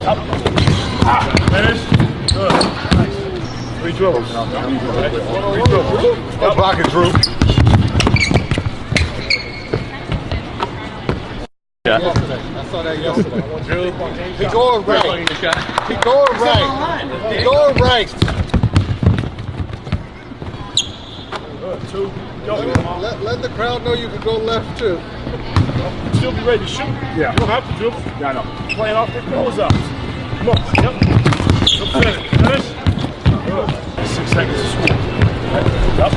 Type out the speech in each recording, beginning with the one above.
Up. Finish. Good. Nice. 3 dribbles. 3 dribbles. Good blocking, Drew. Yeah. I saw that yesterday. Drew. He going right. He going right. He going right. Good. 2. Let the crowd know you can go left too. Still be ready to shoot. Yeah. You don't have to dribble. Yeah, I know. Playing off the close-ups. Come on. Yep. Good finish. Finish. Good. 6 seconds to score. Yep.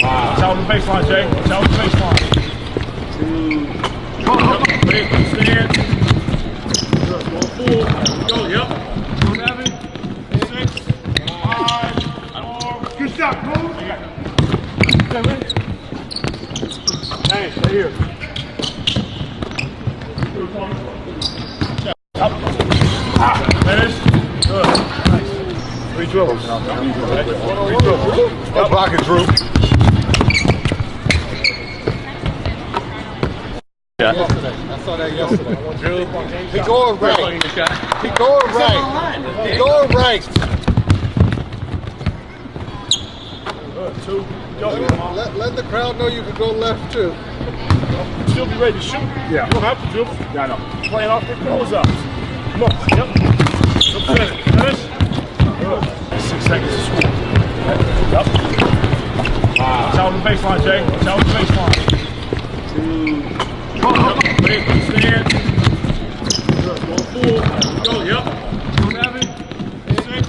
Watch out on the baseline, Jay. Watch out on the baseline. 2. Wait, stand. Good. Go full. Go. Yep. 7, 6, 5, 4. Good shot, bro. Hey, stay here. Up. Finish. Good. Nice. 3 dribbles. 3 dribbles. Good blocking, Drew. Yeah. I saw that yesterday. Drew. He going right. He going right. He going right. Good. 2. Let the crowd know you can go left too. Still be ready to shoot. Yeah. You don't have to dribble. Yeah, I know. Playing off the close-ups. Come on. Yep. Good finish. Finish. Good. 6 seconds to score. Yep. Watch out on the baseline, Jay. Watch out on the baseline. 2. Wait, stand. Good. Go full. Go. Yep. 7, 6,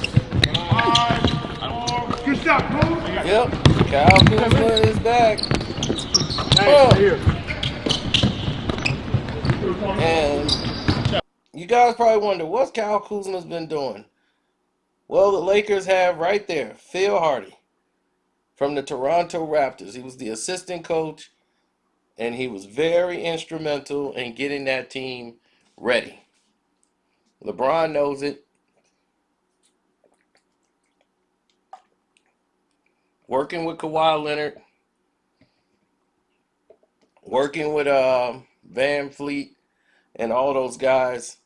5, 4. Good shot, bro. Yep. Kyle Kuzma is back. Hey, stay here. And you guys probably wonder, what's Kyle Kuzma's been doing? Well, the Lakers have right there Phil Hardy from the Toronto Raptors. He was the assistant coach, and he was very instrumental in getting that team ready. LeBron knows it. Working with Kawhi Leonard, working with Van Fleet and all those guys,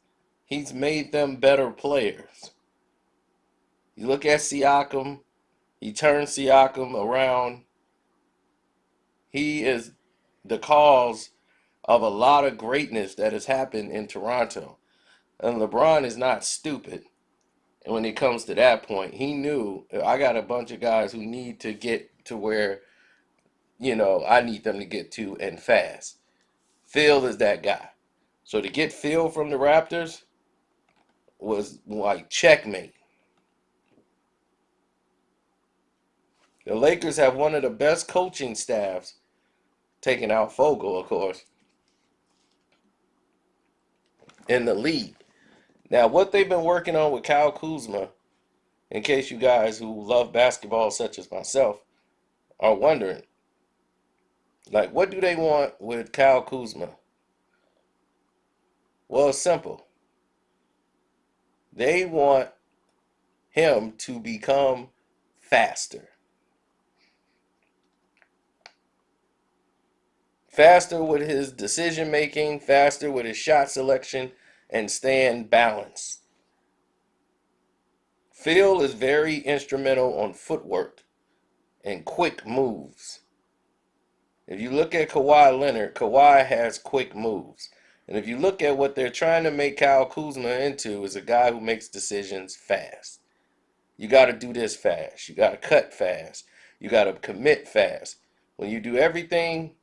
he's made them better players. You look at Siakam, he turned Siakam around. He is the cause of a lot of greatness that has happened in Toronto. And LeBron is not stupid. And when it comes to that point, he knew, I got a bunch of guys who need to get to where, I need them to get to and fast. Phil is that guy. So to get Phil from the Raptors was like checkmate. The Lakers have one of the best coaching staffs, taking out Fogel, of course, in the league. Now, what they've been working on with Kyle Kuzma, in case you guys who love basketball such as myself are wondering, like, what do they want with Kyle Kuzma? Well, it's simple. They want him to become faster. Faster with his decision making, faster with his shot selection, and staying balanced. Phil is very instrumental on footwork and quick moves. If you look at Kawhi Leonard, Kawhi has quick moves. And if you look at what they're trying to make Kyle Kuzma into, is a guy who makes decisions fast. You got to do this fast. You got to cut fast. You got to commit fast. When you do everything,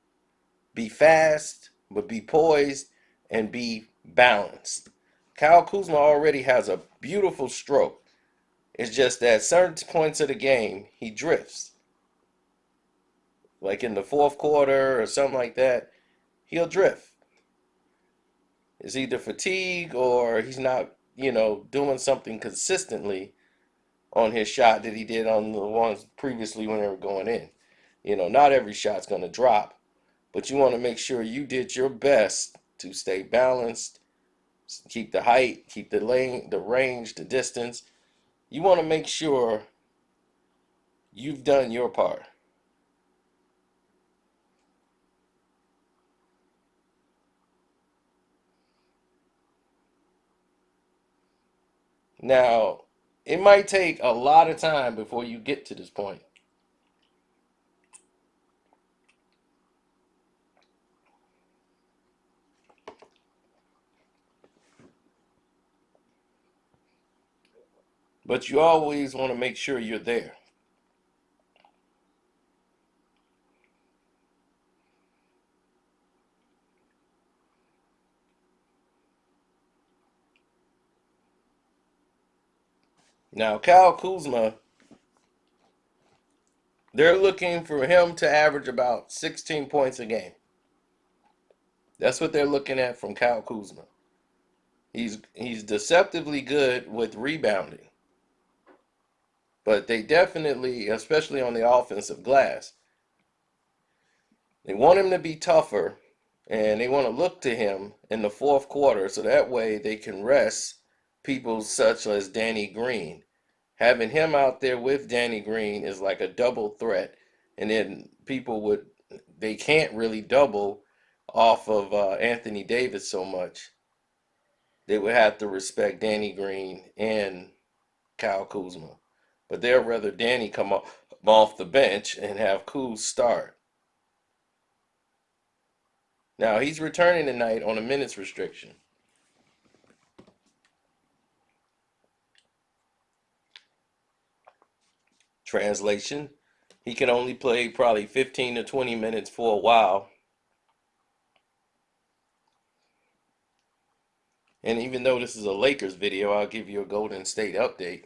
be fast, but be poised and be balanced. Kyle Kuzma already has a beautiful stroke. It's just that at certain points of the game, he drifts. Like in the fourth quarter or something like that, he'll drift. It's either fatigue or he's not, doing something consistently on his shot that he did on the ones previously when they were going in. Not every shot's going to drop, but you want to make sure you did your best to stay balanced, keep the height, keep the lane, the range, the distance. You want to make sure you've done your part. Now, it might take a lot of time before you get to this point. But you always want to make sure you're there. Now, Kyle Kuzma, they're looking for him to average about 16 points a game. That's what they're looking at from Kyle Kuzma. He's deceptively good with rebounding. But they definitely, especially on the offensive glass, they want him to be tougher, and they want to look to him in the fourth quarter so that way they can rest people such as Danny Green. Having him out there with Danny Green is like a double threat, and then they can't really double off of Anthony Davis so much. They would have to respect Danny Green and Kyle Kuzma. But they'll rather Danny come off the bench and have Kuz start. Now, he's returning tonight on a minutes restriction. Translation, he can only play probably 15 to 20 minutes for a while. And even though this is a Lakers video, I'll give you a Golden State update.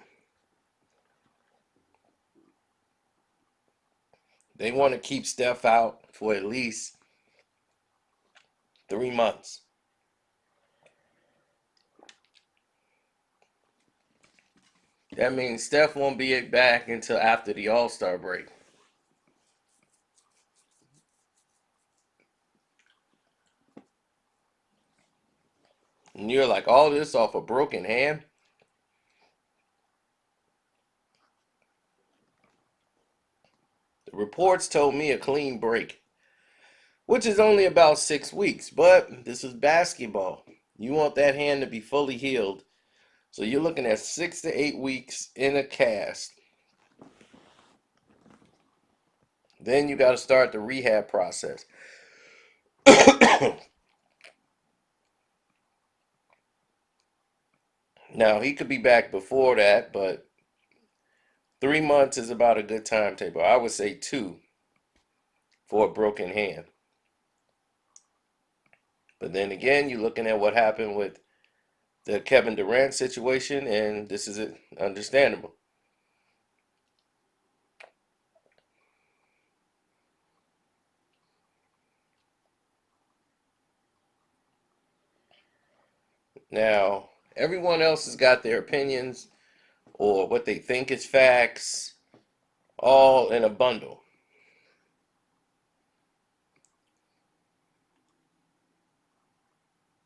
They want to keep Steph out for at least 3 months. That means Steph won't be back until after the All-Star break. And you're like, all this off a broken hand? The reports told me a clean break, which is only about 6 weeks, but this is basketball. You want that hand to be fully healed. So you're looking at 6 to 8 weeks in a cast. Then you got to start the rehab process. Now, he could be back before that, but 3 months is about a good timetable. I would say 2 for a broken hand. But then again, you're looking at what happened with the Kevin Durant situation, and this is understandable. Now, everyone else has got their opinions or what they think is facts, all in a bundle.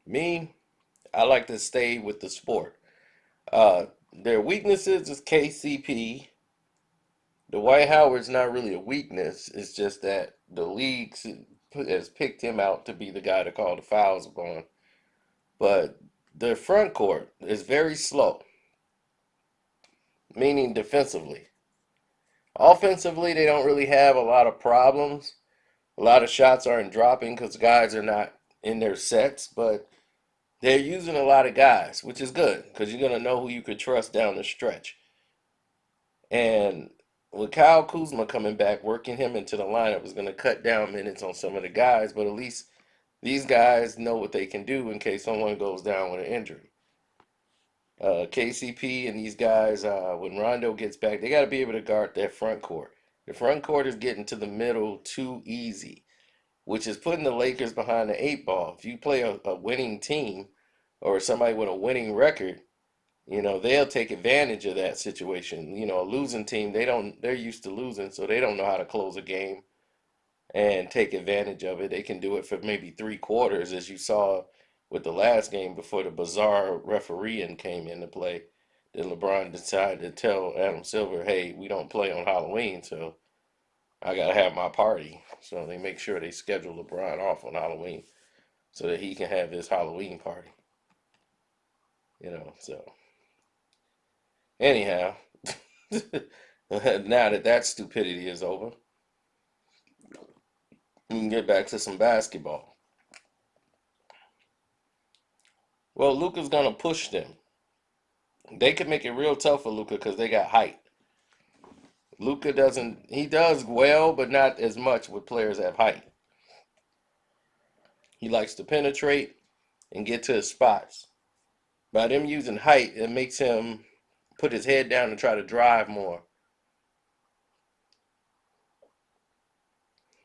Me, I like to stay with the sport. Their weaknesses is KCP. Dwight Howard's not really a weakness. It's just that the league has picked him out to be the guy to call the fouls on. But the front court is very slow, meaning defensively. Offensively, they don't really have a lot of problems. A lot of shots aren't dropping because guys are not in their sets, but they're using a lot of guys, which is good because you're going to know who you could trust down the stretch. And with Kyle Kuzma coming back, working him into the lineup is going to cut down minutes on some of the guys, but at least these guys know what they can do in case someone goes down with an injury. KCP and these guys, when Rondo gets back, they got to be able to guard that front court. The front court is getting to the middle too easy, which is putting the Lakers behind the 8 ball. If you play a winning team or somebody with a winning record, they'll take advantage of that situation. A losing team, they're used to losing, so they don't know how to close a game and take advantage of it. They can do it for maybe 3 quarters, as you saw with the last game before the bizarre refereeing came into play. Then LeBron decided to tell Adam Silver, hey, we don't play on Halloween, so I got to have my party. So they make sure they schedule LeBron off on Halloween so that he can have his Halloween party. So Anyhow, now that stupidity is over, we can get back to some basketball. Well, Luka's gonna push them. They could make it real tough for Luka because they got height. Luka doesn't. He does well, but not as much with players that have height. He likes to penetrate and get to his spots. By them using height, it makes him put his head down and try to drive more.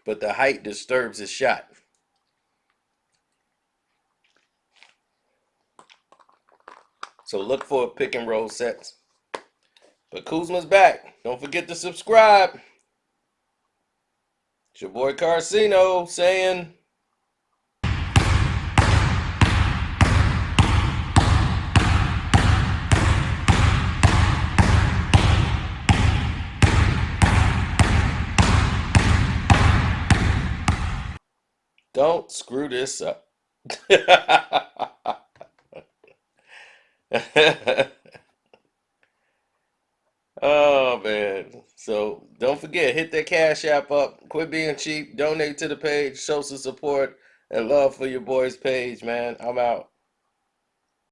But the height disturbs his shot. So look for pick and roll sets. But Kuzma's back. Don't forget to subscribe. It's your boy Carcino saying... Don't screw this up. Oh man. So don't forget, hit that Cash App up. Quit being cheap. Donate to the page. Show some support and love for your boy's page, man. I'm out.